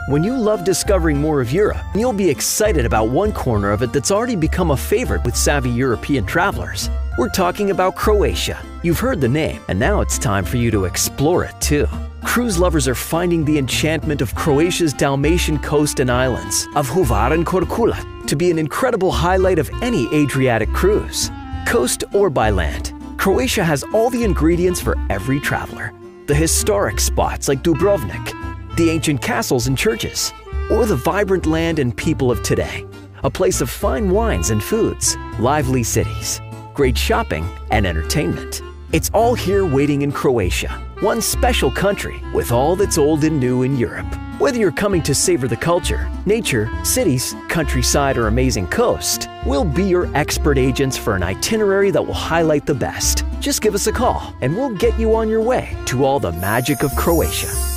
When you love discovering more of Europe, you'll be excited about one corner of it that's already become a favorite with savvy European travelers. We're talking about Croatia. You've heard the name, and now it's time for you to explore it too. Cruise lovers are finding the enchantment of Croatia's Dalmatian coast and islands, of Hvar and Korčula, to be an incredible highlight of any Adriatic cruise. Coast or by land, Croatia has all the ingredients for every traveler. The historic spots like Dubrovnik, the ancient castles and churches, or the vibrant land and people of today. A place of fine wines and foods, lively cities, great shopping and entertainment. It's all here waiting in Croatia, one special country with all that's old and new in Europe. Whether you're coming to savor the culture, nature, cities, countryside, or amazing coast, we'll be your expert agents for an itinerary that will highlight the best. Just give us a call and we'll get you on your way to all the magic of Croatia.